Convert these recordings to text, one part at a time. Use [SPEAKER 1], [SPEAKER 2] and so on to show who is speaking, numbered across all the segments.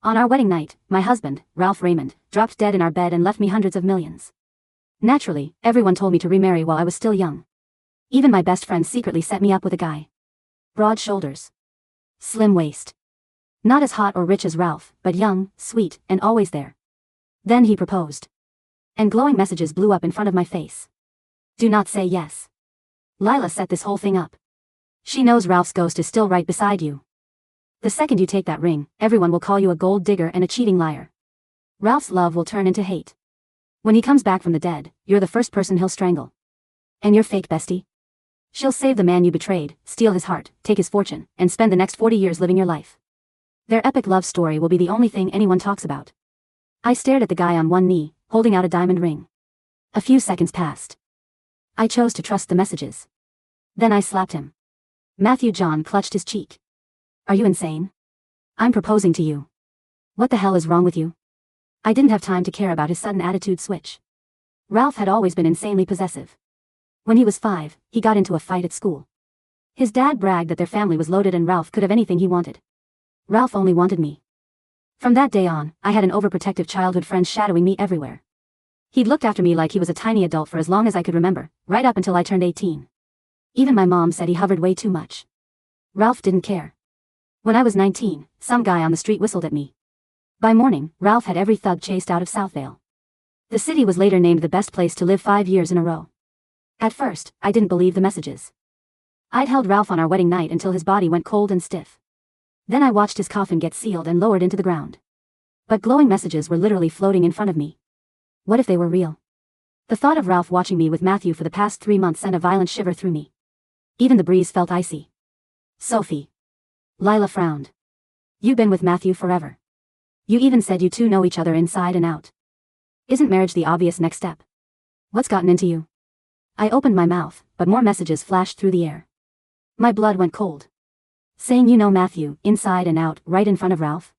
[SPEAKER 1] On our wedding night, my husband, Ralph Raymond, dropped dead in our bed and left me hundreds of millions. Naturally, everyone told me to remarry while I was still young. Even my best friends secretly set me up with a guy. Broad shoulders. Slim waist. Not as hot or rich as Ralph, but young, sweet, and always there. Then he proposed. And glowing messages blew up in front of my face. Do not say yes. Lila set this whole thing up. She knows Ralph's ghost is still right beside you. The second you take that ring, everyone will call you a gold digger and a cheating liar. Ralph's love will turn into hate. When he comes back from the dead, you're the first person he'll strangle. And your fake bestie? She'll save the man you betrayed, steal his heart, take his fortune, and spend the next 40 years living your life. Their epic love story will be the only thing anyone talks about. I stared at the guy on one knee, holding out a diamond ring. A few seconds passed. I chose to trust the messages. Then I slapped him. Matthew John clutched his cheek. Are you insane? I'm proposing to you. What the hell is wrong with you? I didn't have time to care about his sudden attitude switch. Ralph had always been insanely possessive. When he was 5, he got into a fight at school. His dad bragged that their family was loaded and Ralph could have anything he wanted. Ralph only wanted me. From that day on, I had an overprotective childhood friend shadowing me everywhere. He'd looked after me like he was a tiny adult for as long as I could remember, right up until I turned 18. Even my mom said he hovered way too much. Ralph didn't care. When I was 19, some guy on the street whistled at me. By morning, Ralph had every thug chased out of Southvale. The city was later named the best place to live 5 years in a row. At first, I didn't believe the messages. I'd held Ralph on our wedding night until his body went cold and stiff. Then I watched his coffin get sealed and lowered into the ground. But glowing messages were literally floating in front of me. What if they were real? The thought of Ralph watching me with Matthew for the past 3 months sent a violent shiver through me. Even the breeze felt icy. Sophie. Lila frowned. You've been with Matthew forever. You even said you two know each other inside and out. Isn't marriage the obvious next step? What's gotten into you? I opened my mouth, but more messages flashed through the air. My blood went cold. Saying you know Matthew, inside and out, right in front of Ralph?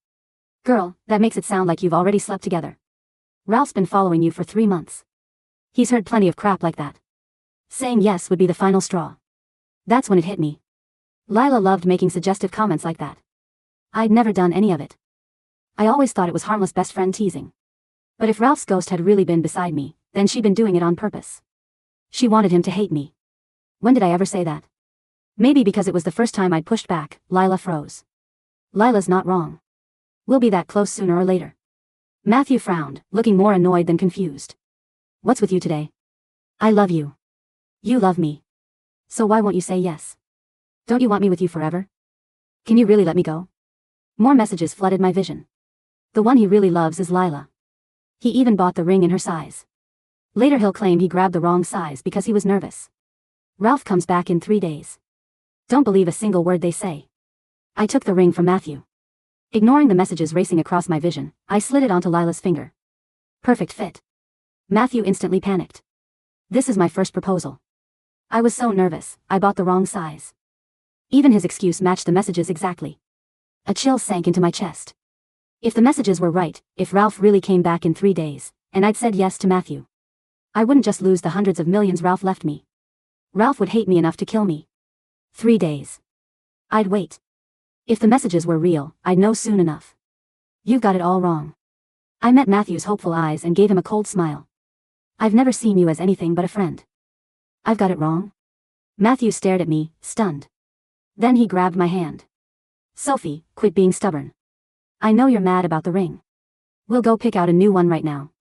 [SPEAKER 1] Girl, that makes it sound like you've already slept together. Ralph's been following you for 3 months. He's heard plenty of crap like that. Saying yes would be the final straw. That's when it hit me. Lila loved making suggestive comments like that. I'd never done any of it. I always thought it was harmless best friend teasing. But if Ralph's ghost had really been beside me, then she'd been doing it on purpose. She wanted him to hate me. When did I ever say that? Maybe because it was the first time I'd pushed back. Lila froze. Lila's not wrong. We'll be that close sooner or later. Matthew frowned, looking more annoyed than confused. What's with you today? I love you. You love me. So why won't you say yes? Don't you want me with you forever? Can you really let me go? More messages flooded my vision. The one he really loves is Lila. He even bought the ring in her size. Later he'll claim he grabbed the wrong size because he was nervous. Ralph comes back in 3 days. Don't believe a single word they say. I took the ring from Matthew. Ignoring the messages racing across my vision, I slid it onto Lila's finger. Perfect fit. Matthew instantly panicked. This is my first proposal. I was so nervous, I bought the wrong size. Even his excuse matched the messages exactly. A chill sank into my chest. If the messages were right, if Ralph really came back in 3 days, and I'd said yes to Matthew, I wouldn't just lose the hundreds of millions Ralph left me. Ralph would hate me enough to kill me. 3 days. I'd wait. If the messages were real, I'd know soon enough. You've got it all wrong. I met Matthew's hopeful eyes and gave him a cold smile. I've never seen you as anything but a friend. I've got it wrong? Matthew stared at me, stunned. Then he grabbed my hand. Sophie, quit being stubborn. I know you're mad about the ring. We'll go pick out a new one right now.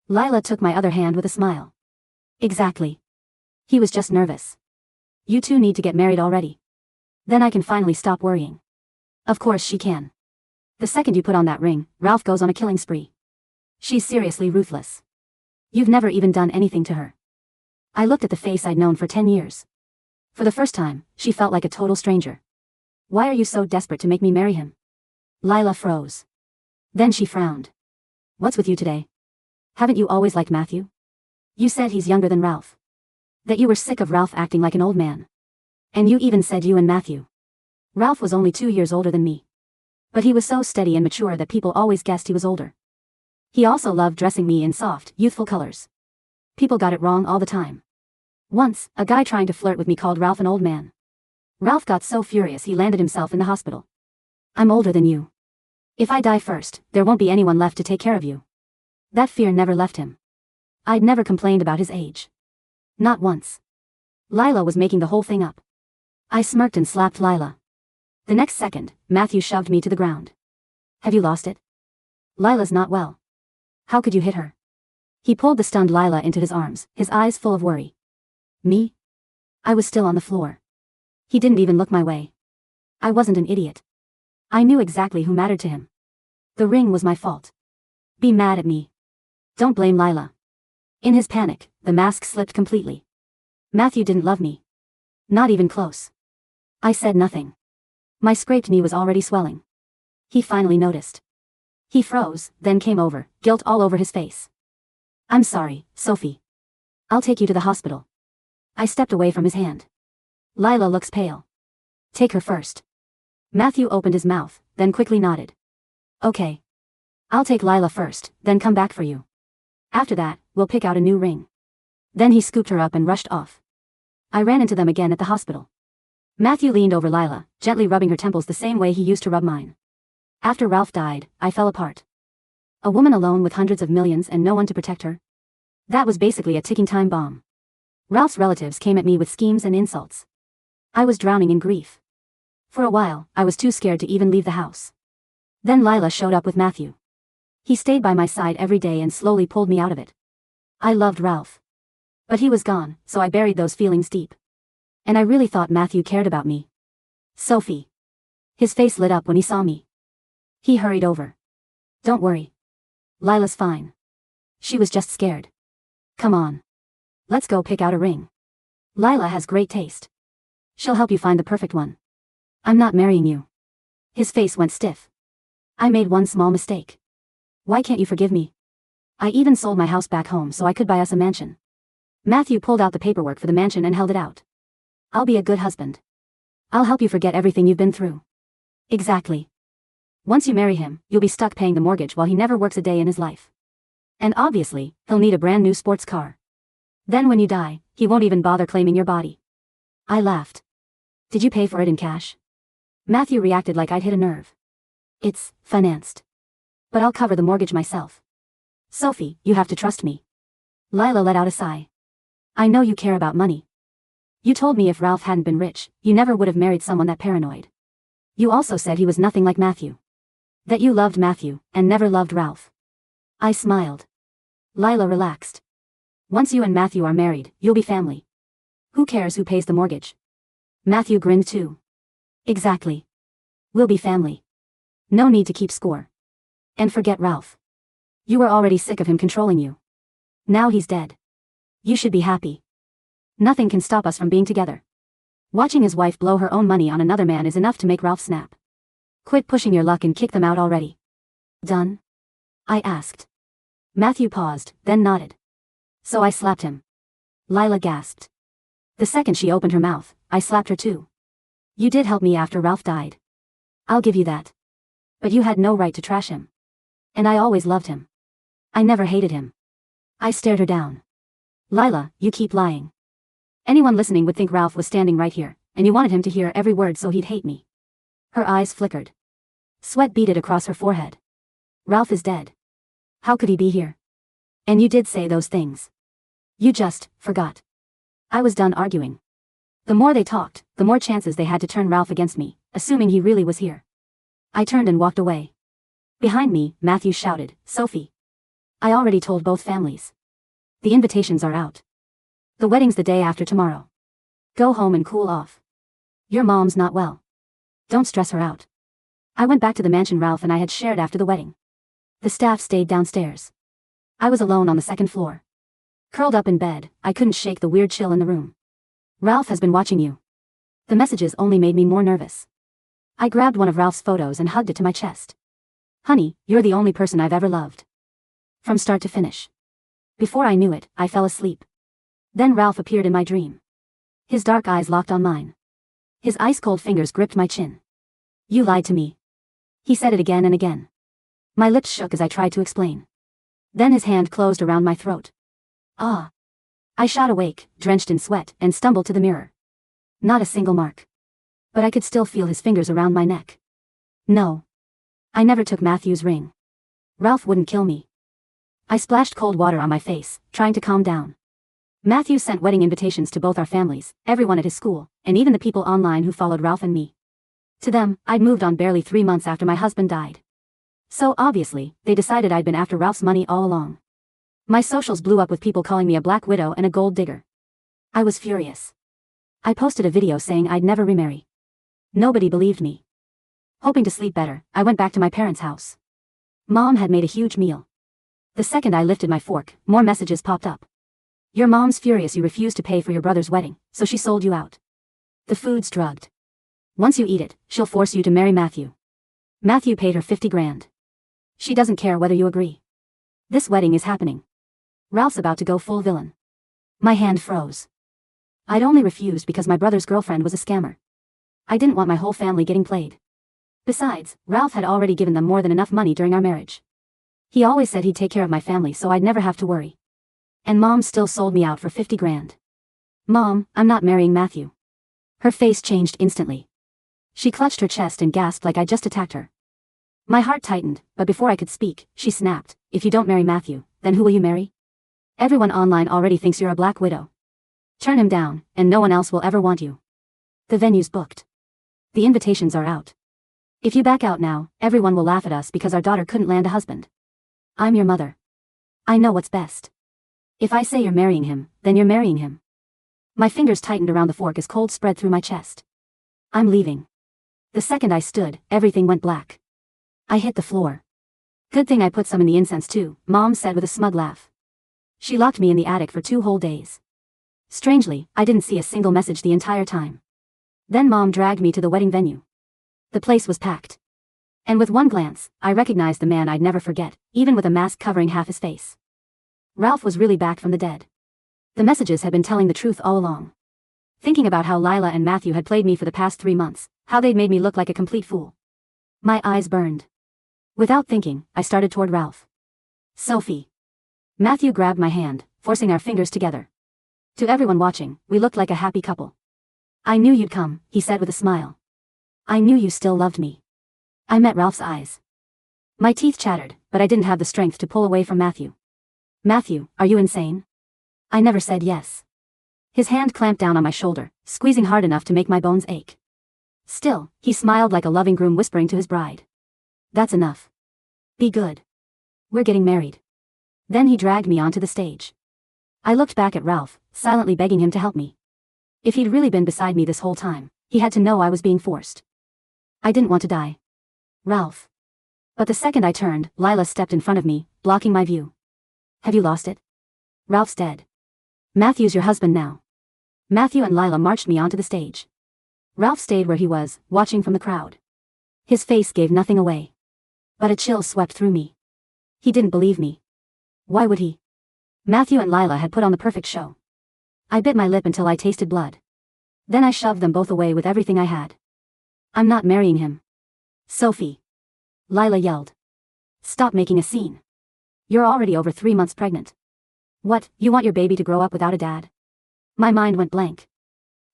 [SPEAKER 1] Lila took my other hand with a smile. Exactly. He was just nervous. You two need to get married already. Then I can finally stop worrying. Of course she can. The second you put on that ring, Ralph goes on a killing spree. She's seriously ruthless. You've never even done anything to her. I looked at the face I'd known for 10 years. For the first time, she felt like a total stranger. Why are you so desperate to make me marry him? Lila froze. Then she frowned. What's with you today? Haven't you always liked Matthew? You said he's younger than Ralph. That you were sick of Ralph acting like an old man. And you even said you and Matthew. Ralph was only 2 years older than me. But he was so steady and mature that people always guessed he was older. He also loved dressing me in soft, youthful colors. People got it wrong all the time. Once, a guy trying to flirt with me called Ralph an old man. Ralph got so furious he landed himself in the hospital. I'm older than you. If I die first, there won't be anyone left to take care of you. That fear never left him. I'd never complained about his age. Not once. Lila was making the whole thing up. I smirked and slapped Lila. The next second, Matthew shoved me to the ground. Have you lost it? Lila's not well. How could you hit her? He pulled the stunned Lila into his arms, his eyes full of worry. Me? I was still on the floor. He didn't even look my way. I wasn't an idiot. I knew exactly who mattered to him. The ring was my fault. Be mad at me. Don't blame Lila. In his panic, the mask slipped completely. Matthew didn't love me. Not even close. I said nothing. My scraped knee was already swelling. He finally noticed. He froze, then came over, guilt all over his face. I'm sorry, Sophie. I'll take you to the hospital. I stepped away from his hand. Lila looks pale. Take her first. Matthew opened his mouth, then quickly nodded. Okay. I'll take Lila first, then come back for you. After that, we'll pick out a new ring. Then he scooped her up and rushed off. I ran into them again at the hospital. Matthew leaned over Lila, gently rubbing her temples the same way he used to rub mine. After Ralph died, I fell apart. A woman alone with hundreds of millions and no one to protect her. That was basically a ticking time bomb. Ralph's relatives came at me with schemes and insults. I was drowning in grief. For a while, I was too scared to even leave the house. Then Lila showed up with Matthew. He stayed by my side every day and slowly pulled me out of it. I loved Ralph. But he was gone, so I buried those feelings deep. And I really thought Matthew cared about me. Sophie. His face lit up when he saw me. He hurried over. Don't worry. Lila's fine. She was just scared. Come on. Let's go pick out a ring. Lila has great taste. She'll help you find the perfect one. I'm not marrying you. His face went stiff. I made one small mistake. Why can't you forgive me? I even sold my house back home so I could buy us a mansion. Matthew pulled out the paperwork for the mansion and held it out. I'll be a good husband. I'll help you forget everything you've been through. Exactly. Once you marry him, you'll be stuck paying the mortgage while he never works a day in his life. And obviously, he'll need a brand new sports car. Then when you die, he won't even bother claiming your body. I laughed. Did you pay for it in cash? Matthew reacted like I'd hit a nerve. It's financed. But I'll cover the mortgage myself. Sophie, you have to trust me. Lila let out a sigh. I know you care about money. You told me if Ralph hadn't been rich, you never would have married someone that paranoid. You also said he was nothing like Matthew. That you loved Matthew, and never loved Ralph. I smiled. Lila relaxed. Once you and Matthew are married, you'll be family. Who cares who pays the mortgage? Matthew grinned too. Exactly. We'll be family. No need to keep score. And forget Ralph. You were already sick of him controlling you. Now he's dead. You should be happy. Nothing can stop us from being together. Watching his wife blow her own money on another man is enough to make Ralph snap. Quit pushing your luck and kick them out already. Done? I asked. Matthew paused, then nodded. So I slapped him. Lila gasped. The second she opened her mouth, I slapped her too. You did help me after Ralph died. I'll give you that. But you had no right to trash him. And I always loved him. I never hated him. I stared her down. Lila, you keep lying. Anyone listening would think Ralph was standing right here, and you wanted him to hear every word so he'd hate me. Her eyes flickered. Sweat beaded across her forehead. Ralph is dead. How could he be here? And you did say those things. You just forgot. I was done arguing. The more they talked, the more chances they had to turn Ralph against me, assuming he really was here. I turned and walked away. Behind me, Matthew shouted, Sophie. I already told both families. The invitations are out. The wedding's the day after tomorrow. Go home and cool off. Your mom's not well. Don't stress her out. I went back to the mansion Ralph and I had shared after the wedding. The staff stayed downstairs. I was alone on the second floor. Curled up in bed, I couldn't shake the weird chill in the room. Ralph has been watching you. The messages only made me more nervous. I grabbed one of Ralph's photos and hugged it to my chest. Honey, you're the only person I've ever loved. From start to finish. Before I knew it, I fell asleep. Then Ralph appeared in my dream. His dark eyes locked on mine. His ice-cold fingers gripped my chin. You lied to me. He said it again and again. My lips shook as I tried to explain. Then his hand closed around my throat. Ah. I shot awake, drenched in sweat, and stumbled to the mirror. Not a single mark. But I could still feel his fingers around my neck. No. I never took Matthew's ring. Ralph wouldn't kill me. I splashed cold water on my face, trying to calm down. Matthew sent wedding invitations to both our families, everyone at his school, and even the people online who followed Ralph and me. To them, I'd moved on barely 3 months after my husband died. So obviously, they decided I'd been after Ralph's money all along. My socials blew up with people calling me a black widow and a gold digger. I was furious. I posted a video saying I'd never remarry. Nobody believed me. Hoping to sleep better, I went back to my parents' house. Mom had made a huge meal. The second I lifted my fork, more messages popped up. Your mom's furious you refused to pay for your brother's wedding, so she sold you out. The food's drugged. Once you eat it, she'll force you to marry Matthew. Matthew paid her 50 grand. She doesn't care whether you agree. This wedding is happening. Ralph's about to go full villain. My hand froze. I'd only refused because my brother's girlfriend was a scammer. I didn't want my whole family getting played. Besides, Ralph had already given them more than enough money during our marriage. He always said he'd take care of my family so I'd never have to worry. And Mom still sold me out for 50 grand. Mom, I'm not marrying Matthew. Her face changed instantly. She clutched her chest and gasped like I just attacked her. My heart tightened, but before I could speak, she snapped, if you don't marry Matthew, then who will you marry? Everyone online already thinks you're a black widow. Turn him down, and no one else will ever want you. The venue's booked. The invitations are out. If you back out now, everyone will laugh at us because our daughter couldn't land a husband. I'm your mother. I know what's best. If I say you're marrying him, then you're marrying him. My fingers tightened around the fork as cold spread through my chest. I'm leaving. The second I stood, everything went black. I hit the floor. Good thing I put some in the incense too, Mom said with a smug laugh. She locked me in the attic for 2 whole days. Strangely, I didn't see a single message the entire time. Then Mom dragged me to the wedding venue. The place was packed. And with one glance, I recognized the man I'd never forget, even with a mask covering half his face. Ralph was really back from the dead. The messages had been telling the truth all along. Thinking about how Lila and Matthew had played me for the past 3 months, how they'd made me look like a complete fool. My eyes burned. Without thinking, I started toward Ralph. Sophie. Matthew grabbed my hand, forcing our fingers together. To everyone watching, we looked like a happy couple. I knew you'd come, he said with a smile. I knew you still loved me. I met Ralph's eyes. My teeth chattered, but I didn't have the strength to pull away from Matthew. Matthew, are you insane? I never said yes. His hand clamped down on my shoulder, squeezing hard enough to make my bones ache. Still, he smiled like a loving groom whispering to his bride. That's enough. Be good. We're getting married. Then he dragged me onto the stage. I looked back at Ralph, silently begging him to help me. If he'd really been beside me this whole time, he had to know I was being forced. I didn't want to die. Ralph. But the second I turned, Lila stepped in front of me, blocking my view. Have you lost it? Ralph's dead. Matthew's your husband now. Matthew and Lila marched me onto the stage. Ralph stayed where he was, watching from the crowd. His face gave nothing away. But a chill swept through me. He didn't believe me. Why would he? Matthew and Lila had put on the perfect show. I bit my lip until I tasted blood. Then I shoved them both away with everything I had. I'm not marrying him. Sophie. Lila yelled. Stop making a scene. You're already over 3 months pregnant. What, you want your baby to grow up without a dad? My mind went blank.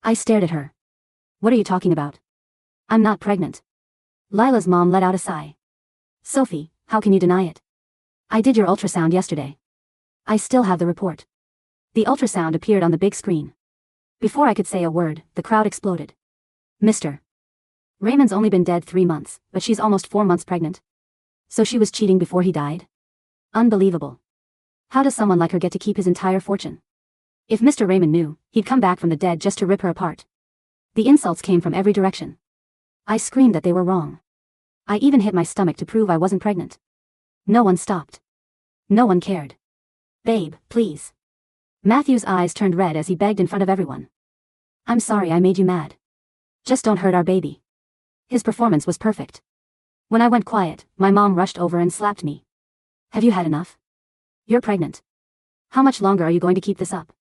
[SPEAKER 1] I stared at her. What are you talking about? I'm not pregnant. Lila's mom let out a sigh. Sophie, how can you deny it? I did your ultrasound yesterday. I still have the report. The ultrasound appeared on the big screen. Before I could say a word, the crowd exploded. Mr. Raymond's only been dead 3 months, but she's almost 4 months pregnant. So she was cheating before he died? Unbelievable. How does someone like her get to keep his entire fortune? If Mr. Raymond knew, he'd come back from the dead just to rip her apart. The insults came from every direction. I screamed that they were wrong. I even hit my stomach to prove I wasn't pregnant. No one stopped. No one cared. Babe, please. Matthew's eyes turned red as he begged in front of everyone. I'm sorry I made you mad. Just don't hurt our baby. His performance was perfect. When I went quiet, my mom rushed over and slapped me. Have you had enough? You're pregnant. How much longer are you going to keep this up?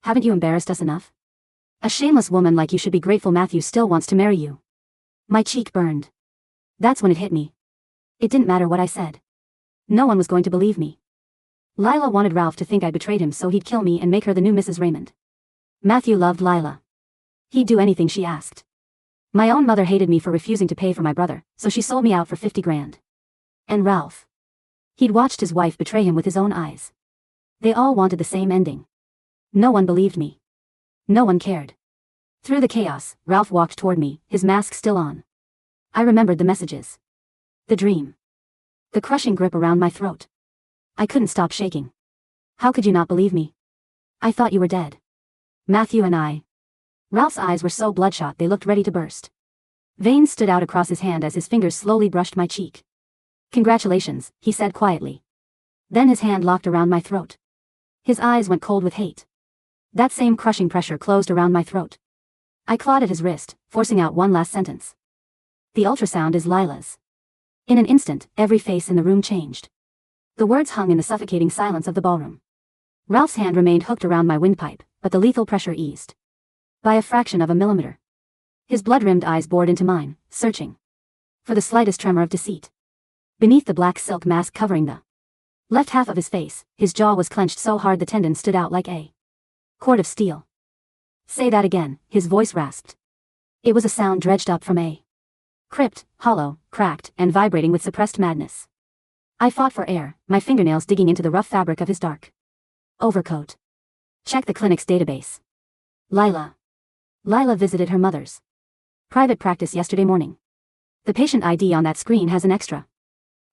[SPEAKER 1] Haven't you embarrassed us enough? A shameless woman like you should be grateful Matthew still wants to marry you. My cheek burned. That's when it hit me. It didn't matter what I said. No one was going to believe me. Lila wanted Ralph to think I betrayed him so he'd kill me and make her the new Mrs. Raymond. Matthew loved Lila. He'd do anything she asked. My own mother hated me for refusing to pay for my brother, so she sold me out for 50 grand. And Ralph. He'd watched his wife betray him with his own eyes. They all wanted the same ending. No one believed me. No one cared. Through the chaos, Ralph walked toward me, his mask still on. I remembered the messages. The dream. The crushing grip around my throat. I couldn't stop shaking. How could you not believe me? I thought you were dead. Matthew and I. Ralph's eyes were so bloodshot they looked ready to burst. Veins stood out across his hand as his fingers slowly brushed my cheek. Congratulations, he said quietly. Then his hand locked around my throat. His eyes went cold with hate. That same crushing pressure closed around my throat. I clawed at his wrist, forcing out one last sentence. The ultrasound is Lila's. In an instant, every face in the room changed. The words hung in the suffocating silence of the ballroom. Ralph's hand remained hooked around my windpipe, but the lethal pressure eased. By a fraction of a millimeter. His blood-rimmed eyes bored into mine, searching for the slightest tremor of deceit. Beneath the black silk mask covering the left half of his face, his jaw was clenched so hard the tendon stood out like a cord of steel. Say that again, his voice rasped. It was a sound dredged up from a crypt, hollow, cracked, and vibrating with suppressed madness. I fought for air, my fingernails digging into the rough fabric of his dark overcoat. Check the clinic's database. Lila. Lila visited her mother's private practice yesterday morning. The patient ID on that screen has an extra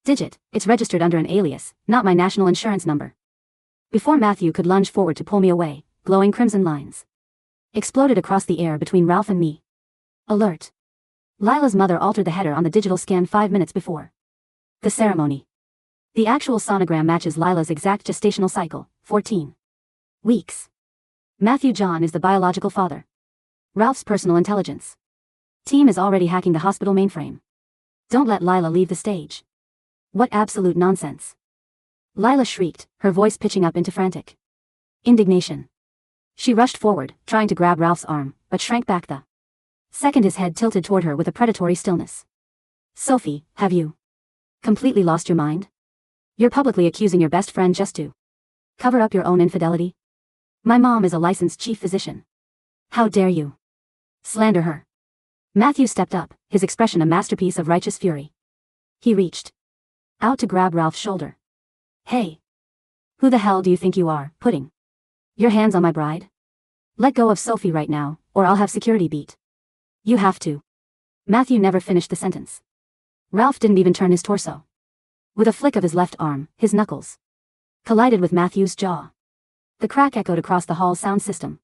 [SPEAKER 1] digit. It's registered under an alias, not my national insurance number. Before Matthew could lunge forward to pull me away, glowing crimson lines exploded across the air between Ralph and me. Alert. Lila's mother altered the header on the digital scan 5 minutes before the ceremony. The actual sonogram matches Lila's exact gestational cycle, 14 weeks. Matthew John is the biological father. Ralph's personal intelligence team is already hacking the hospital mainframe. Don't let Lila leave the stage. What absolute nonsense. Lila shrieked, her voice pitching up into frantic indignation. She rushed forward, trying to grab Ralph's arm, but shrank back the second his head tilted toward her with a predatory stillness. Sophie, have you completely lost your mind? You're publicly accusing your best friend just to cover up your own infidelity? My mom is a licensed chief physician. How dare you slander her? Matthew stepped up, his expression a masterpiece of righteous fury. He reached out to grab Ralph's shoulder. Hey. Who the hell do you think you are, putting your hands on my bride? Let go of Sophie right now, or I'll have security beat. You have to. Matthew never finished the sentence. Ralph didn't even turn his torso. With a flick of his left arm, his knuckles collided with Matthew's jaw. The crack echoed across the hall's sound system.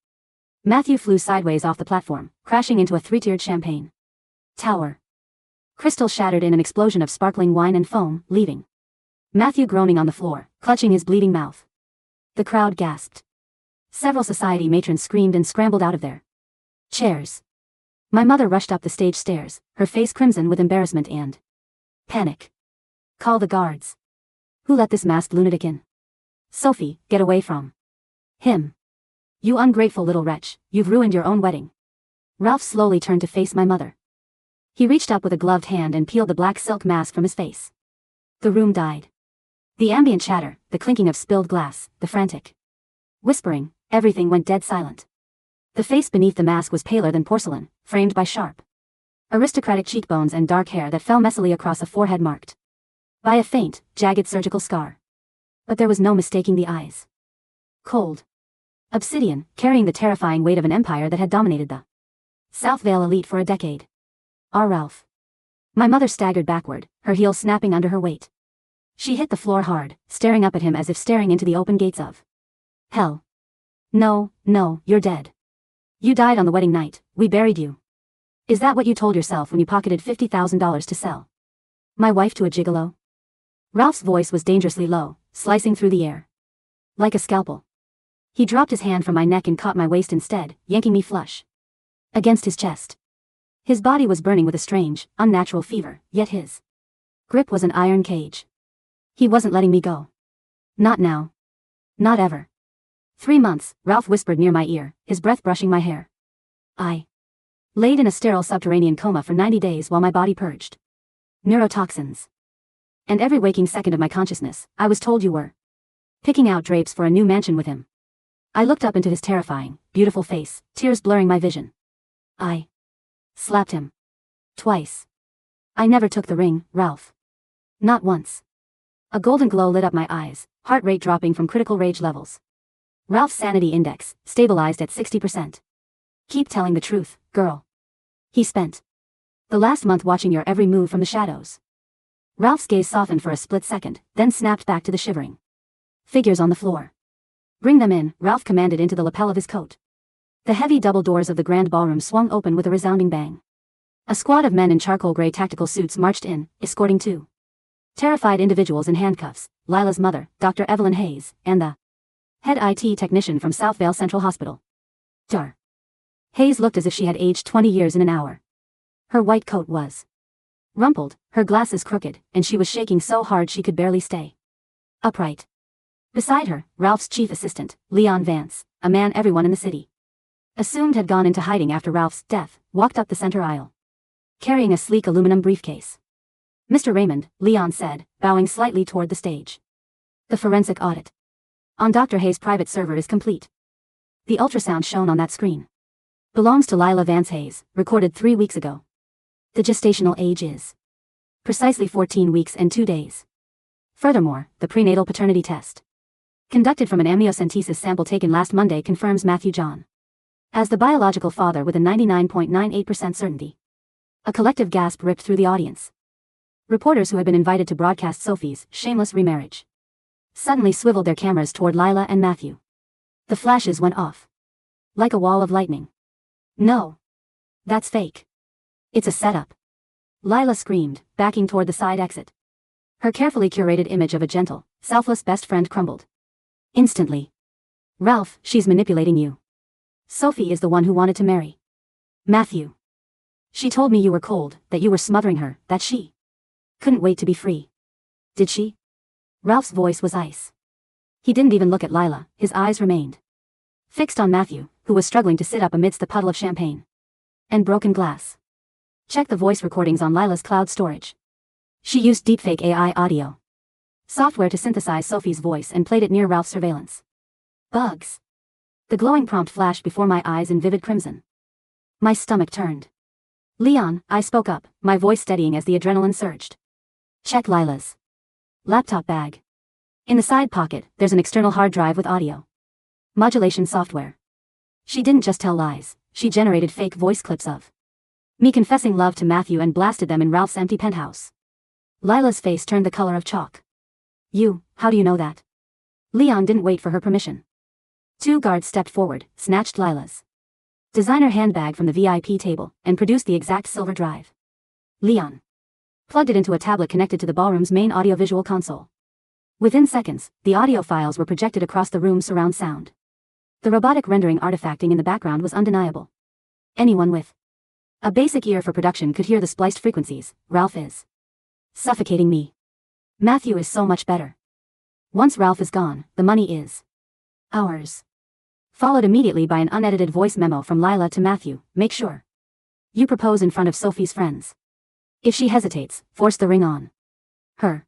[SPEAKER 1] Matthew flew sideways off the platform, crashing into a 3-tiered champagne tower. Crystal shattered in an explosion of sparkling wine and foam, leaving Matthew groaning on the floor, clutching his bleeding mouth. The crowd gasped. Several society matrons screamed and scrambled out of their chairs. My mother rushed up the stage stairs, her face crimson with embarrassment and panic. Call the guards. Who let this masked lunatic in? Sophie, get away from him. You ungrateful little wretch, you've ruined your own wedding. Ralph slowly turned to face my mother. He reached up with a gloved hand and peeled the black silk mask from his face. The room died. The ambient chatter, the clinking of spilled glass, the frantic whispering, everything went dead silent. The face beneath the mask was paler than porcelain, framed by sharp, aristocratic cheekbones and dark hair that fell messily across a forehead marked by a faint, jagged surgical scar. But there was no mistaking the eyes. Cold. Obsidian, carrying the terrifying weight of an empire that had dominated the South Vale elite for a decade. Our Ralph. My mother staggered backward, her heels snapping under her weight. She hit the floor hard, staring up at him as if staring into the open gates of hell. No, you're dead. You died on the wedding night, we buried you. Is that what you told yourself when you pocketed $50,000 to sell my wife to a gigolo? Ralph's voice was dangerously low, slicing through the air like a scalpel. He dropped his hand from my neck and caught my waist instead, yanking me flush against his chest. His body was burning with a strange, unnatural fever, yet his grip was an iron cage. He wasn't letting me go. Not now. Not ever. 3 months, Ralph whispered near my ear, his breath brushing my hair. I laid in a sterile subterranean coma for 90 days while my body purged neurotoxins. And every waking second of my consciousness, I was told you were picking out drapes for a new mansion with him. I looked up into his terrifying, beautiful face, tears blurring my vision. I slapped him. Twice. I never took the ring, Ralph. Not once. A golden glow lit up my eyes, heart rate dropping from critical rage levels. Ralph's sanity index, stabilized at 60%. Keep telling the truth, girl. He spent the last month watching your every move from the shadows. Ralph's gaze softened for a split second, then snapped back to the shivering figures on the floor. Bring them in, Ralph commanded into the lapel of his coat. The heavy double doors of the grand ballroom swung open with a resounding bang. A squad of men in charcoal gray tactical suits marched in, escorting two terrified individuals in handcuffs, Lila's mother, Dr. Evelyn Hayes, and the head IT technician from Southvale Central Hospital. Dar. Hayes looked as if she had aged 20 years in an hour. Her white coat was rumpled, her glasses crooked, and she was shaking so hard she could barely stay upright. Beside her, Ralph's chief assistant, Leon Vance, a man everyone in the city assumed had gone into hiding after Ralph's death, walked up the center aisle, carrying a sleek aluminum briefcase. Mr. Raymond, Leon said, bowing slightly toward the stage. The forensic audit on Dr. Hayes' private server is complete. The ultrasound shown on that screen belongs to Lila Vance Hayes, recorded 3 weeks ago. The gestational age is precisely 14 weeks and 2 days. Furthermore, the prenatal paternity test conducted from an amniocentesis sample taken last Monday confirms Matthew John as the biological father with a 99.98% certainty. A collective gasp ripped through the audience. Reporters who had been invited to broadcast Sophie's shameless remarriage suddenly swiveled their cameras toward Lila and Matthew. The flashes went off like a wall of lightning. No. That's fake. It's a setup. Lila screamed, backing toward the side exit. Her carefully curated image of a gentle, selfless best friend crumbled instantly. Ralph, she's manipulating you. Sophie is the one who wanted to marry Matthew. She told me you were cold, that you were smothering her, that she couldn't wait to be free. Did she? Ralph's voice was ice. He didn't even look at Lila, his eyes remained fixed on Matthew, who was struggling to sit up amidst the puddle of champagne and broken glass. Check the voice recordings on Lila's cloud storage. She used deepfake AI audio software to synthesize Sophie's voice and played it near Ralph's surveillance. Bugs. The glowing prompt flashed before my eyes in vivid crimson. My stomach turned. Leon, I spoke up, my voice steadying as the adrenaline surged. Check Lila's laptop bag. In the side pocket, there's an external hard drive with audio modulation software. She didn't just tell lies, she generated fake voice clips of me confessing love to Matthew and blasted them in Ralph's empty penthouse. Lila's face turned the color of chalk. How do you know that? Leon didn't wait for her permission. 2 guards stepped forward, snatched Lila's designer handbag from the VIP table, and produced the exact silver drive. Leon plugged it into a tablet connected to the ballroom's main audiovisual console. Within seconds, the audio files were projected across the room's surround sound. The robotic rendering artifacting in the background was undeniable. Anyone with a basic ear for production could hear the spliced frequencies. Ralph is suffocating me. Matthew is so much better. Once Ralph is gone, the money is ours. Followed immediately by an unedited voice memo from Lila to Matthew. Make sure you propose in front of Sophie's friends. If she hesitates, force the ring on her.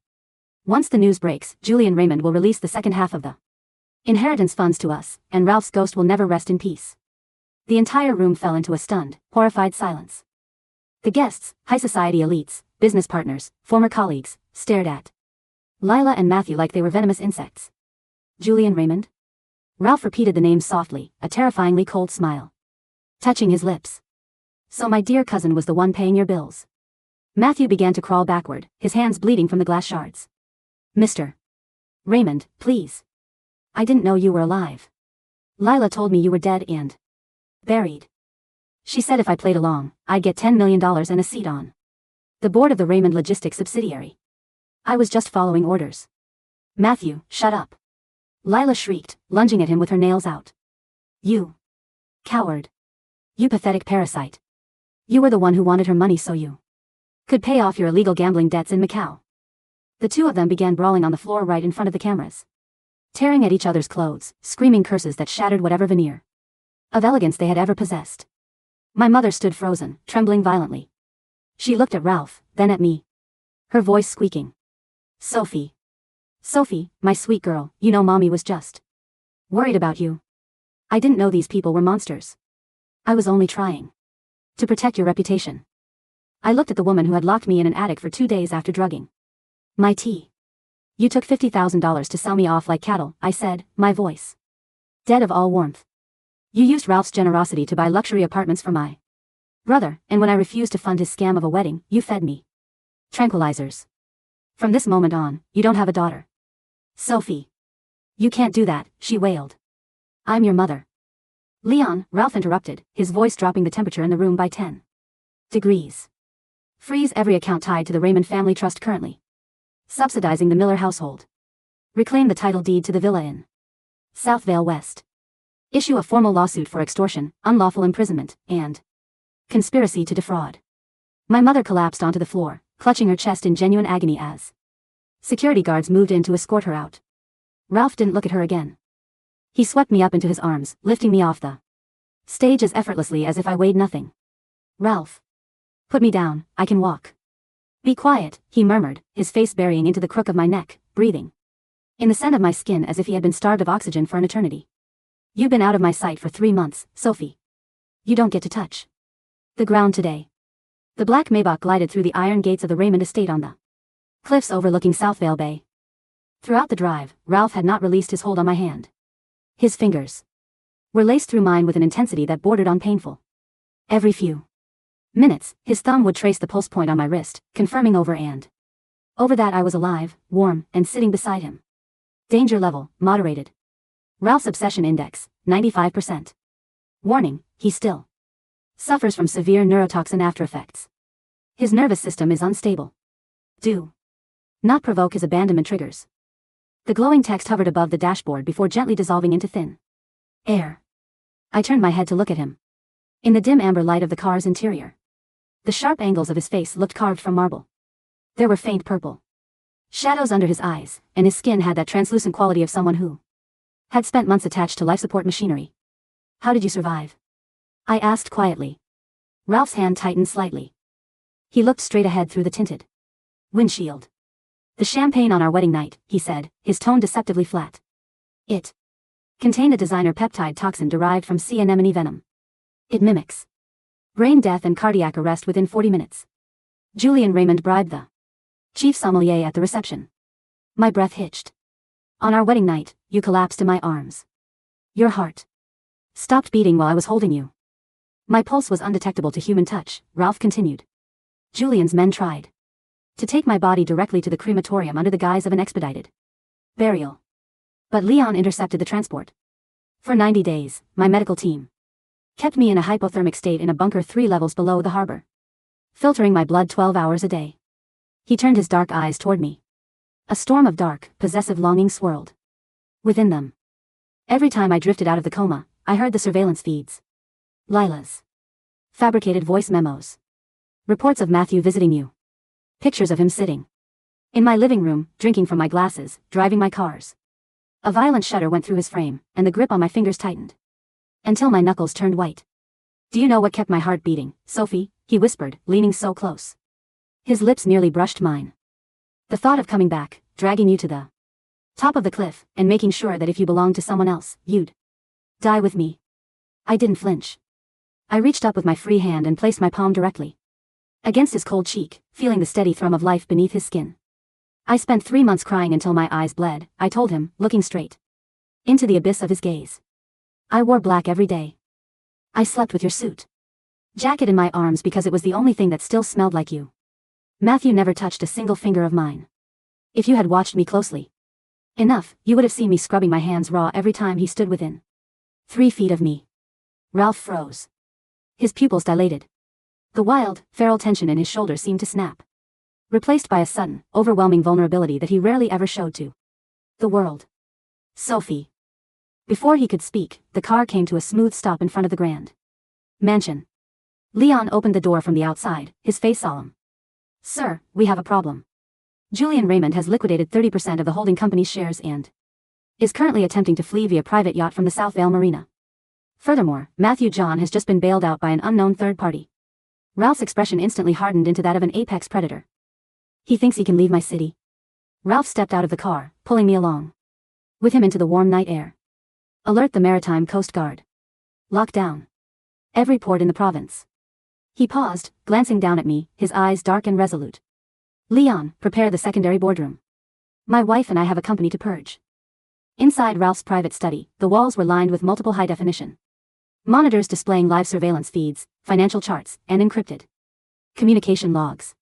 [SPEAKER 1] Once the news breaks, Julian Raymond will release the second half of the inheritance funds to us, and Ralph's ghost will never rest in peace. The entire room fell into a stunned, horrified silence. The guests, high society elites, business partners, former colleagues, stared at Lila and Matthew like they were venomous insects. Julian Raymond? Ralph repeated the name softly, a terrifyingly cold smile touching his lips. So my dear cousin was the one paying your bills. Matthew began to crawl backward, his hands bleeding from the glass shards. Mr. Raymond, please. I didn't know you were alive. Lila told me you were dead and buried. She said if I played along, I'd get $10 million and a seat on the board of the Raymond Logistics subsidiary. I was just following orders. Matthew, shut up. Lila shrieked, lunging at him with her nails out. You coward. You pathetic parasite. You were the one who wanted her money so you could pay off your illegal gambling debts in Macau. The two of them began brawling on the floor right in front of the cameras, tearing at each other's clothes, screaming curses that shattered whatever veneer of elegance they had ever possessed. My mother stood frozen, trembling violently. She looked at Ralph, then at me, her voice squeaking. Sophie. Sophie, my sweet girl, you know Mommy was just worried about you. I didn't know these people were monsters. I was only trying to protect your reputation. I looked at the woman who had locked me in an attic for 2 days after drugging my tea. You took $50,000 to sell me off like cattle, I said, my voice dead of all warmth. You used Ralph's generosity to buy luxury apartments for my brother, and when I refused to fund his scam of a wedding, you fed me tranquilizers. From this moment on, you don't have a daughter. Sophie. You can't do that, she wailed. I'm your mother. Leon, Ralph interrupted, his voice dropping the temperature in the room by 10 degrees. Freeze every account tied to the Raymond family trust currently subsidizing the Miller household. Reclaim the title deed to the villa in South Vale West. Issue a formal lawsuit for extortion, unlawful imprisonment, and conspiracy to defraud. My mother collapsed onto the floor, clutching her chest in genuine agony as security guards moved in to escort her out. Ralph didn't look at her again. He swept me up into his arms, lifting me off the stage as effortlessly as if I weighed nothing. Ralph. Put me down, I can walk. Be quiet, he murmured, his face burying into the crook of my neck, breathing in the scent of my skin as if he had been starved of oxygen for an eternity. You've been out of my sight for 3 months, Sophie. You don't get to touch the ground today. The black Maybach glided through the iron gates of the Raymond estate on the cliffs overlooking South Vale Bay. Throughout the drive, Ralph had not released his hold on my hand. His fingers were laced through mine with an intensity that bordered on painful. Every few minutes, his thumb would trace the pulse point on my wrist, confirming over and over that I was alive, warm, and sitting beside him. Danger level, moderated. Ralph's obsession index, 95%. Warning, he still suffers from severe neurotoxin aftereffects. His nervous system is unstable. Do not provoke his abandonment triggers. The glowing text hovered above the dashboard before gently dissolving into thin air. I turned my head to look at him. In the dim amber light of the car's interior, the sharp angles of his face looked carved from marble. There were faint purple shadows under his eyes, and his skin had that translucent quality of someone who had spent months attached to life support machinery. How did you survive? I asked quietly. Ralph's hand tightened slightly. He looked straight ahead through the tinted windshield. The champagne on our wedding night, he said, his tone deceptively flat. It contained a designer peptide toxin derived from sea anemone venom. It mimics brain death and cardiac arrest within 40 minutes. Julian Raymond bribed the chief sommelier at the reception. My breath hitched. On our wedding night, you collapsed in my arms. Your heart stopped beating while I was holding you. My pulse was undetectable to human touch, Ralph continued. Julian's men tried to take my body directly to the crematorium under the guise of an expedited burial. But Leon intercepted the transport. For 90 days, my medical team kept me in a hypothermic state in a bunker 3 levels below the harbor, filtering my blood 12 hours a day. He turned his dark eyes toward me. A storm of dark, possessive longing swirled within them. Every time I drifted out of the coma, I heard the surveillance feeds. Lila's fabricated voice memos. Reports of Matthew visiting you. Pictures of him sitting in my living room, drinking from my glasses, driving my cars. A violent shudder went through his frame, and the grip on my fingers tightened until my knuckles turned white. Do you know what kept my heart beating, Sophie? He whispered, leaning so close. His lips nearly brushed mine. The thought of coming back, dragging you to the top of the cliff, and making sure that if you belonged to someone else, you'd die with me. I didn't flinch. I reached up with my free hand and placed my palm directly against his cold cheek, feeling the steady thrum of life beneath his skin. I spent 3 months crying until my eyes bled, I told him, looking straight into the abyss of his gaze. I wore black every day. I slept with your suit jacket in my arms because it was the only thing that still smelled like you. Matthew never touched a single finger of mine. If you had watched me closely enough, you would have seen me scrubbing my hands raw every time he stood within 3 feet of me. Ralph froze. His pupils dilated. The wild, feral tension in his shoulders seemed to snap, replaced by a sudden, overwhelming vulnerability that he rarely ever showed to the world. Sophie. Before he could speak, the car came to a smooth stop in front of the grand mansion. Leon opened the door from the outside, his face solemn. Sir, we have a problem. Julian Raymond has liquidated 30% of the holding company's shares and is currently attempting to flee via private yacht from the South Vale Marina. Furthermore, Matthew John has just been bailed out by an unknown third party. Ralph's expression instantly hardened into that of an apex predator. He thinks he can leave my city. Ralph stepped out of the car, pulling me along with him into the warm night air. Alert the Maritime Coast Guard. Lock down every port in the province. He paused, glancing down at me, his eyes dark and resolute. Leon, prepare the secondary boardroom. My wife and I have a company to purge. Inside Ralph's private study, the walls were lined with multiple high-definition monitors displaying live surveillance feeds, financial charts, and encrypted communication logs.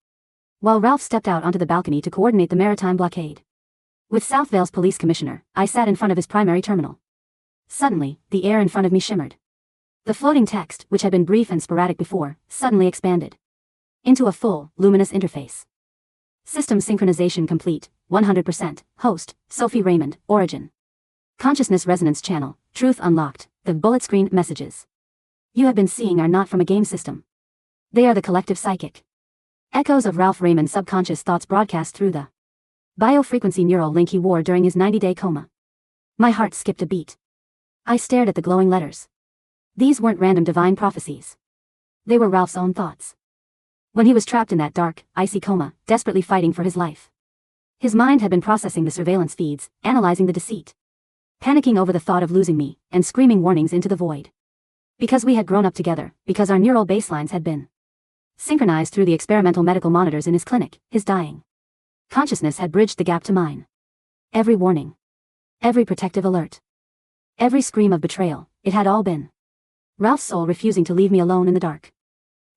[SPEAKER 1] While Ralph stepped out onto the balcony to coordinate the maritime blockade with South Vale's police commissioner, I sat in front of his primary terminal. Suddenly, the air in front of me shimmered. The floating text, which had been brief and sporadic before, suddenly expanded into a full, luminous interface. System synchronization complete, 100%, host, Sophie Raymond, origin. Consciousness resonance channel, truth unlocked, the bullet screen messages you have been seeing are not from a game system. They are the collective psychic echoes of Ralph Raymond's subconscious thoughts broadcast through the biofrequency neural link he wore during his 90-day coma. My heart skipped a beat. I stared at the glowing letters. These weren't random divine prophecies. They were Ralph's own thoughts. When he was trapped in that dark, icy coma, desperately fighting for his life, his mind had been processing the surveillance feeds, analyzing the deceit, panicking over the thought of losing me, and screaming warnings into the void. Because we had grown up together, because our neural baselines had been synchronized through the experimental medical monitors in his clinic, his dying consciousness had bridged the gap to mine. Every warning, every protective alert, every scream of betrayal, it had all been Ralph's soul refusing to leave me alone in the dark.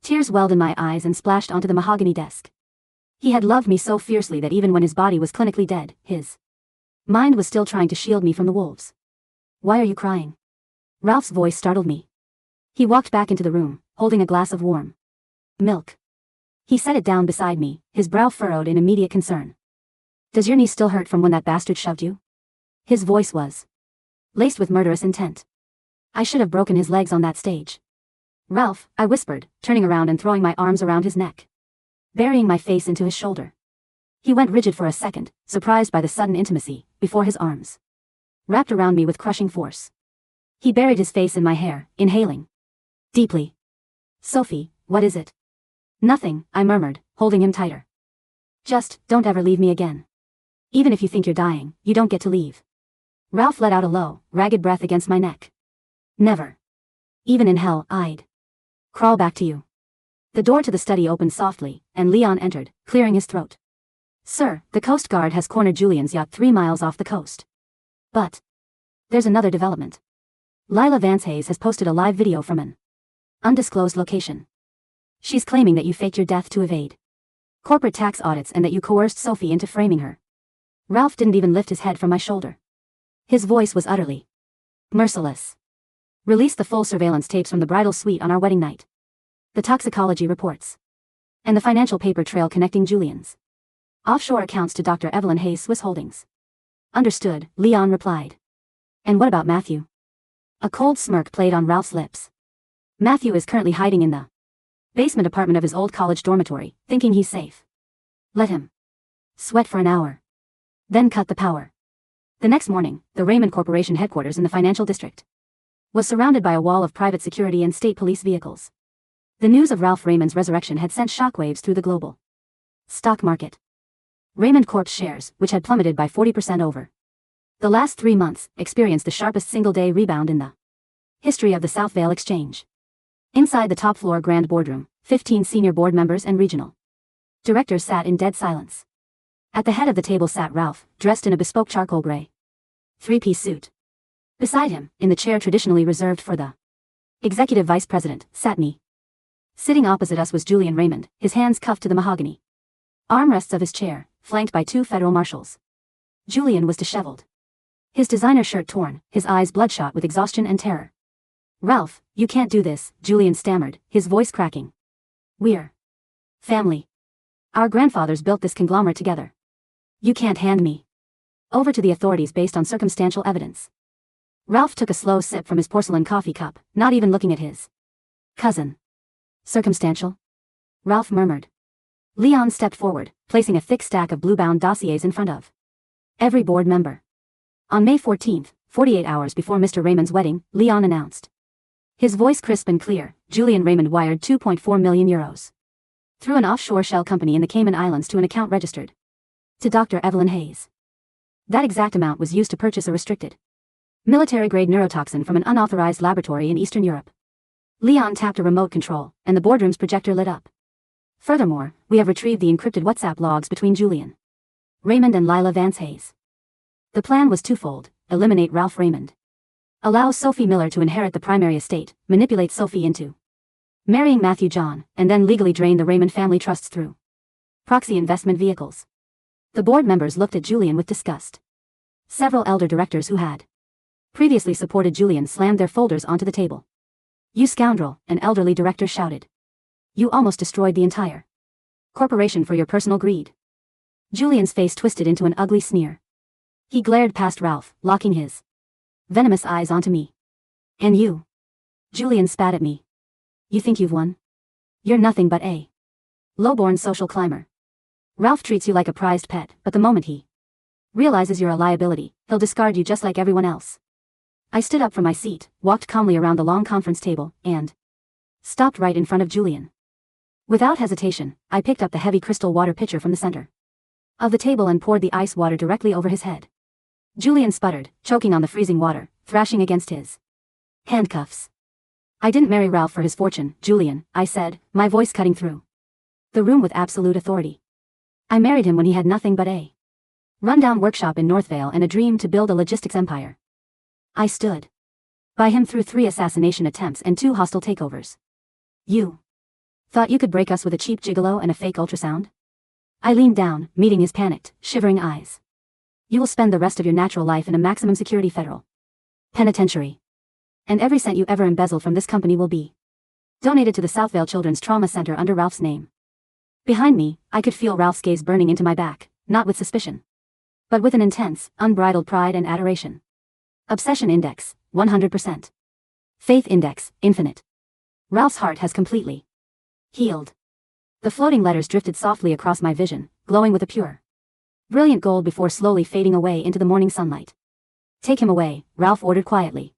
[SPEAKER 1] Tears welled in my eyes and splashed onto the mahogany desk. He had loved me so fiercely that even when his body was clinically dead, his mind was still trying to shield me from the wolves. Why are you crying? Ralph's voice startled me. He walked back into the room, holding a glass of warm milk. He set it down beside me, his brow furrowed in immediate concern. Does your knee still hurt from when that bastard shoved you? His voice was laced with murderous intent. I should have broken his legs on that stage. Ralph, I whispered, turning around and throwing my arms around his neck, burying my face into his shoulder. He went rigid for a second, surprised by the sudden intimacy, before his arms wrapped around me with crushing force. He buried his face in my hair, inhaling deeply. Sophie, what is it? Nothing, I murmured, holding him tighter. Just, don't ever leave me again. Even if you think you're dying, you don't get to leave. Ralph let out a low, ragged breath against my neck. Never. Even in hell, I'd crawl back to you. The door to the study opened softly, and Leon entered, clearing his throat. Sir, the Coast Guard has cornered Julian's yacht 3 miles off the coast. But there's another development. Lila Vance Hayes has posted a live video from an undisclosed location. She's claiming that you faked your death to evade corporate tax audits and that you coerced Sophie into framing her. Ralph didn't even lift his head from my shoulder. His voice was utterly merciless. Release the full surveillance tapes from the bridal suite on our wedding night, the toxicology reports, and the financial paper trail connecting Julian's offshore accounts to Dr. Evelyn Hayes Swiss Holdings. Understood, Leon replied. And what about Matthew? A cold smirk played on Ralph's lips. Matthew is currently hiding in the basement apartment of his old college dormitory, thinking he's safe. Let him sweat for an hour. Then cut the power. The next morning, the Raymond Corporation headquarters in the financial district was surrounded by a wall of private security and state police vehicles. The news of Ralph Raymond's resurrection had sent shockwaves through the global stock market. Raymond Corp's shares, which had plummeted by 40% over the last 3 months, experienced the sharpest single-day rebound in the history of the South Vale Exchange. Inside the top-floor grand boardroom, 15 senior board members and regional directors sat in dead silence. At the head of the table sat Ralph, dressed in a bespoke charcoal gray 3-piece suit. Beside him, in the chair traditionally reserved for the executive vice president, sat me. Sitting opposite us was Julian Raymond, his hands cuffed to the mahogany armrests of his chair, flanked by 2 federal marshals. Julian was disheveled, his designer shirt torn, his eyes bloodshot with exhaustion and terror. Ralph, you can't do this, Julian stammered, his voice cracking. We're family. Our grandfathers built this conglomerate together. You can't hand me over to the authorities based on circumstantial evidence. Ralph took a slow sip from his porcelain coffee cup, not even looking at his cousin. Circumstantial? Ralph murmured. Leon stepped forward, placing a thick stack of blue-bound dossiers in front of every board member. On May 14th, 48 hours before Mr. Raymond's wedding, Leon announced. His voice crisp and clear, Julian Raymond wired €2.4 million through an offshore shell company in the Cayman Islands to an account registered to Dr. Evelyn Hayes. That exact amount was used to purchase a restricted military-grade neurotoxin from an unauthorized laboratory in Eastern Europe. Leon tapped a remote control, and the boardroom's projector lit up. Furthermore, we have retrieved the encrypted WhatsApp logs between Julian Raymond and Lila Vance Hayes. The plan was twofold: eliminate Ralph Raymond, allow Sophie Miller to inherit the primary estate, manipulate Sophie into marrying Matthew John, and then legally drain the Raymond family trusts through proxy investment vehicles. The board members looked at Julian with disgust. Several elder directors who had previously supported Julian slammed their folders onto the table. "You scoundrel," an elderly director shouted. "You almost destroyed the entire corporation for your personal greed." Julian's face twisted into an ugly sneer. He glared past Ralph, locking his venomous eyes onto me. "And you?" Julian spat at me. "You think you've won? You're nothing but a low-born social climber. Ralph treats you like a prized pet, but the moment he realizes you're a liability, he'll discard you just like everyone else." I stood up from my seat, walked calmly around the long conference table, and stopped right in front of Julian. Without hesitation, I picked up the heavy crystal water pitcher from the center of the table and poured the ice water directly over his head. Julian sputtered, choking on the freezing water, thrashing against his handcuffs. "I didn't marry Ralph for his fortune, Julian," I said, my voice cutting through the room with absolute authority. "I married him when he had nothing but a rundown workshop in Northvale and a dream to build a logistics empire. I stood by him through 3 assassination attempts and 2 hostile takeovers. You thought you could break us with a cheap gigolo and a fake ultrasound?" I leaned down, meeting his panicked, shivering eyes. "You will spend the rest of your natural life in a maximum security federal penitentiary. And every cent you ever embezzled from this company will be donated to the Southvale Children's Trauma Center under Ralph's name." Behind me, I could feel Ralph's gaze burning into my back, not with suspicion, but with an intense, unbridled pride and adoration. Obsession index, 100%. Faith index, infinite. Ralph's heart has completely healed. The floating letters drifted softly across my vision, glowing with a pure, brilliant gold before slowly fading away into the morning sunlight. "Take him away," Ralph ordered quietly.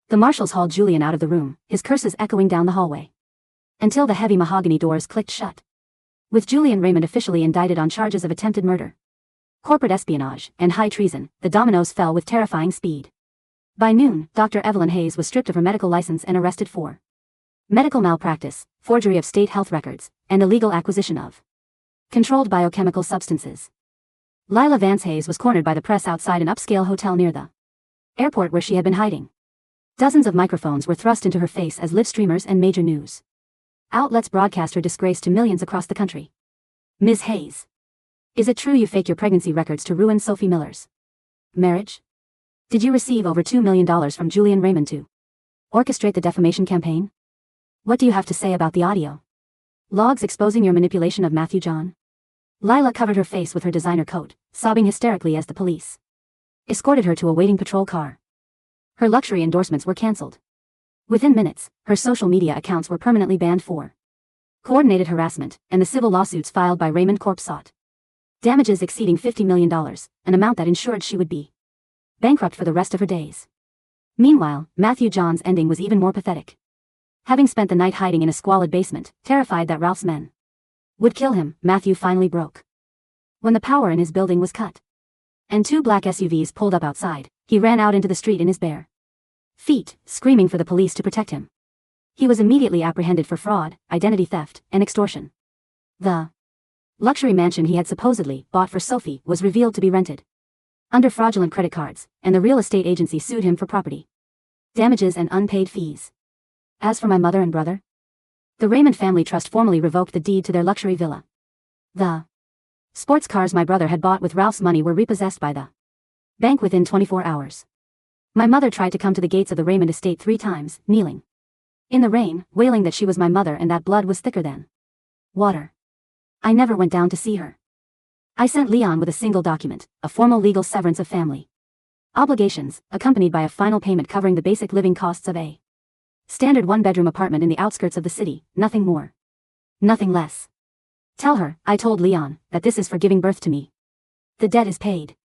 [SPEAKER 1] The marshals hauled Julian out of the room, his curses echoing down the hallway, until the heavy mahogany doors clicked shut. With Julian Raymond officially indicted on charges of attempted murder, corporate espionage, and high treason, the dominoes fell with terrifying speed. By noon, Dr. Evelyn Hayes was stripped of her medical license and arrested for medical malpractice, forgery of state health records, and illegal acquisition of controlled biochemical substances. Lila Vance Hayes was cornered by the press outside an upscale hotel near the airport where she had been hiding. Dozens of microphones were thrust into her face as live streamers and major news outlets broadcast her disgrace to millions across the country. "Ms. Hayes, is it true you faked your pregnancy records to ruin Sophie Miller's marriage? Did you receive over $2 million from Julian Raymond to orchestrate the defamation campaign? What do you have to say about the audio logs exposing your manipulation of Matthew John?" Lila covered her face with her designer coat, sobbing hysterically as the police escorted her to a waiting patrol car. Her luxury endorsements were cancelled. Within minutes, her social media accounts were permanently banned for coordinated harassment, and the civil lawsuits filed by Raymond Corp sought damages exceeding $50 million, an amount that ensured she would be bankrupt for the rest of her days. Meanwhile, Matthew John's ending was even more pathetic. Having spent the night hiding in a squalid basement, terrified that Ralph's men would kill him, Matthew finally broke. When the power in his building was cut, and 2 black SUVs pulled up outside, he ran out into the street in his bare feet, screaming for the police to protect him. He was immediately apprehended for fraud, identity theft, and extortion. The luxury mansion he had supposedly bought for Sophie was revealed to be rented under fraudulent credit cards, and the real estate agency sued him for property damages and unpaid fees. As for my mother and brother, the Raymond family trust formally revoked the deed to their luxury villa. The sports cars my brother had bought with Ralph's money were repossessed by the bank within 24 hours. My mother tried to come to the gates of the Raymond estate 3 times, kneeling in the rain, wailing that she was my mother and that blood was thicker than water. I never went down to see her. I sent Leon with a single document, a formal legal severance of family obligations, accompanied by a final payment covering the basic living costs of a standard 1-bedroom apartment in the outskirts of the city, nothing more, nothing less. "Tell her," I told Leon, "that this is for giving birth to me. The debt is paid.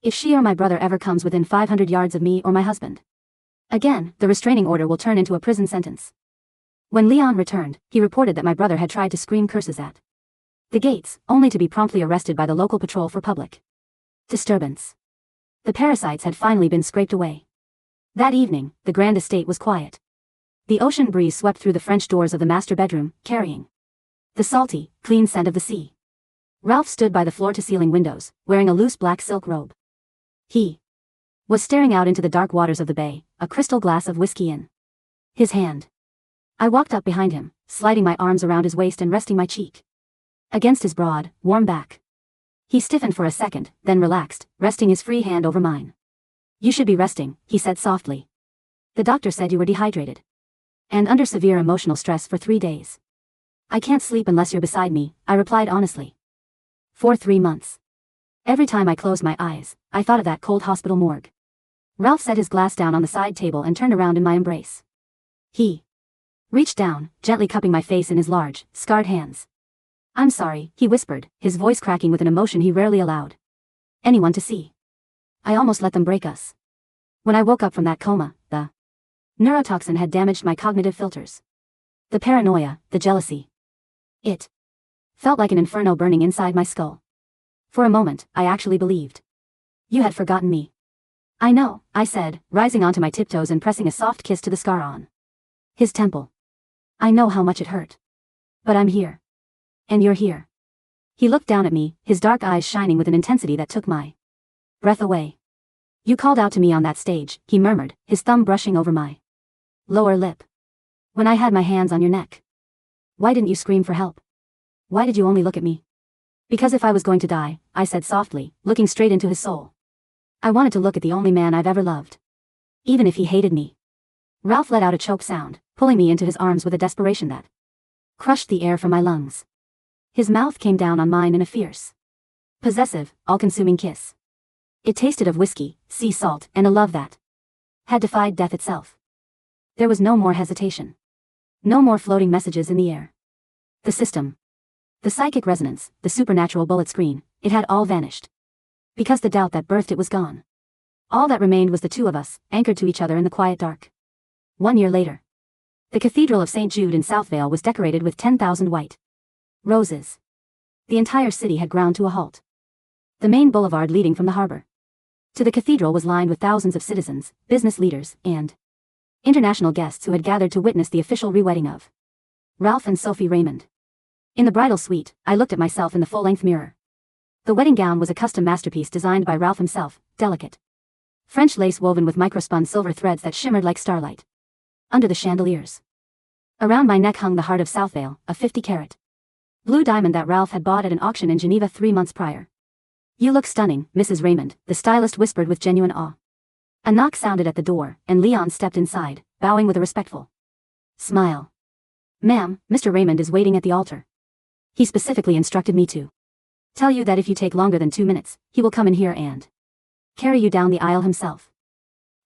[SPEAKER 1] If she or my brother ever comes within 500 yards of me or my husband again, the restraining order will turn into a prison sentence." When Leon returned, he reported that my brother had tried to scream curses at the gates, only to be promptly arrested by the local patrol for public disturbance. The parasites had finally been scraped away. That evening, the grand estate was quiet. The ocean breeze swept through the French doors of the master bedroom, carrying the salty, clean scent of the sea. Ralph stood by the floor-to-ceiling windows, wearing a loose black silk robe. He was staring out into the dark waters of the bay, a crystal glass of whiskey in his hand. I walked up behind him, sliding my arms around his waist and resting my cheek against his broad, warm back. He stiffened for a second, then relaxed, resting his free hand over mine. "You should be resting," he said softly. "The doctor said you were dehydrated and under severe emotional stress for 3 days." "I can't sleep unless you're beside me," I replied honestly. "For 3 months. Every time I closed my eyes, I thought of that cold hospital morgue." Ralph set his glass down on the side table and turned around in my embrace. He reached down, gently cupping my face in his large, scarred hands. "I'm sorry," he whispered, his voice cracking with an emotion he rarely allowed anyone to see. "I almost let them break us. When I woke up from that coma, the neurotoxin had damaged my cognitive filters. The paranoia, the jealousy. It felt like an inferno burning inside my skull. For a moment, I actually believed you had forgotten me." "I know," I said, rising onto my tiptoes and pressing a soft kiss to the scar on his temple. "I know how much it hurt. But I'm here. And you're here." He looked down at me, his dark eyes shining with an intensity that took my breath away. "You called out to me on that stage," he murmured, his thumb brushing over my lower lip. "When I had my hands on your neck. Why didn't you scream for help? Why did you only look at me?" "Because if I was going to die," I said softly, looking straight into his soul, "I wanted to look at the only man I've ever loved. Even if he hated me." Ralph let out a choke sound, pulling me into his arms with a desperation that crushed the air from my lungs. His mouth came down on mine in a fierce, possessive, all-consuming kiss. It tasted of whiskey, sea salt, and a love that had defied death itself. There was no more hesitation. No more floating messages in the air. The system, the psychic resonance, the supernatural bullet screen, it had all vanished. Because the doubt that birthed it was gone. All that remained was the two of us, anchored to each other in the quiet dark. 1 year later. The Cathedral of St. Jude in Southvale was decorated with 10,000 white roses. The entire city had ground to a halt. The main boulevard leading from the harbor to the cathedral was lined with thousands of citizens, business leaders, and international guests who had gathered to witness the official re-wedding of Ralph and Sophie Raymond. In the bridal suite, I looked at myself in the full-length mirror. The wedding gown was a custom masterpiece designed by Ralph himself, delicate French lace woven with microspun silver threads that shimmered like starlight under the chandeliers. Around my neck hung the heart of Southvale, a 50-carat blue diamond that Ralph had bought at an auction in Geneva 3 months prior. "You look stunning, Mrs. Raymond," the stylist whispered with genuine awe. A knock sounded at the door, and Leon stepped inside, bowing with a respectful smile. "Ma'am, Mr. Raymond is waiting at the altar. He specifically instructed me to tell you that if you take longer than 2 minutes, he will come in here and carry you down the aisle himself."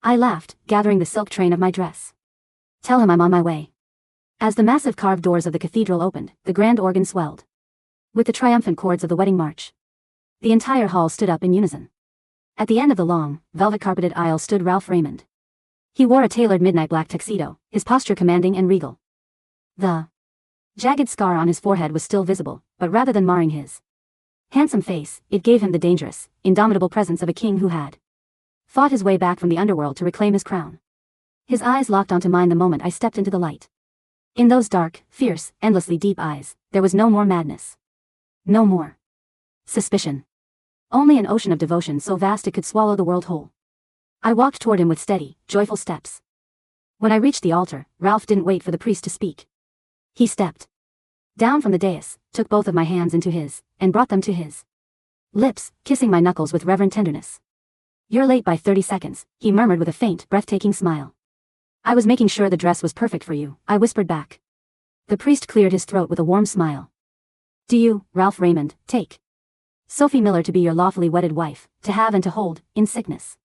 [SPEAKER 1] I laughed, gathering the silk train of my dress. "Tell him I'm on my way." As the massive carved doors of the cathedral opened, the grand organ swelled with the triumphant chords of the wedding march. The entire hall stood up in unison. At the end of the long, velvet-carpeted aisle stood Ralph Raymond. He wore a tailored midnight black tuxedo, his posture commanding and regal. The jagged scar on his forehead was still visible, but rather than marring his handsome face, it gave him the dangerous, indomitable presence of a king who had fought his way back from the underworld to reclaim his crown. His eyes locked onto mine the moment I stepped into the light. In those dark, fierce, endlessly deep eyes, there was no more madness. No more suspicion. Only an ocean of devotion so vast it could swallow the world whole. I walked toward him with steady, joyful steps. When I reached the altar, Ralph didn't wait for the priest to speak. He stepped down from the dais, took both of my hands into his, and brought them to his lips, kissing my knuckles with reverent tenderness. "You're late by 30 seconds, he murmured with a faint, breathtaking smile. "I was making sure the dress was perfect for you," I whispered back. The priest cleared his throat with a warm smile. "Do you, Ralph Raymond, take Sophie Miller to be your lawfully wedded wife, to have and to hold, in sickness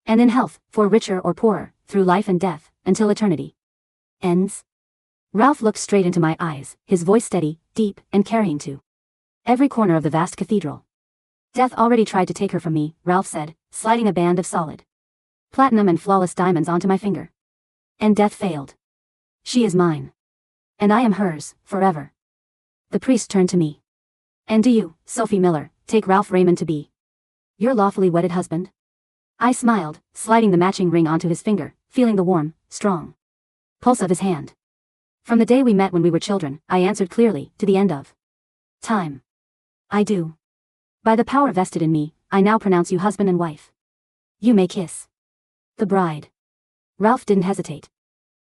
[SPEAKER 1] and in health, for richer or poorer, through life and death, until eternity ends?" Ralph looked straight into my eyes, his voice steady, deep, and carrying to every corner of the vast cathedral. "Death already tried to take her from me," Ralph said, sliding a band of solid platinum and flawless diamonds onto my finger. "And death failed. She is mine. And I am hers, forever." The priest turned to me. "And do you, Sophie Miller, take Ralph Raymond to be your lawfully wedded husband?" I smiled, sliding the matching ring onto his finger, feeling the warm, strong pulse of his hand. "From the day we met when we were children," I answered clearly, "to the end of time. I do. By the power vested in me, I now pronounce you husband and wife. You may kiss the bride. Ralph didn't hesitate.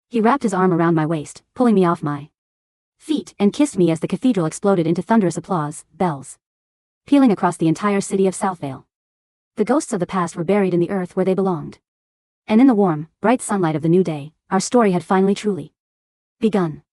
[SPEAKER 1] He wrapped his arm around my waist, pulling me off my feet, and kissed me as the cathedral exploded into thunderous applause, bells pealing across the entire city of Southvale. The ghosts of the past were buried in the earth where they belonged. And in the warm, bright sunlight of the new day, our story had finally truly begun.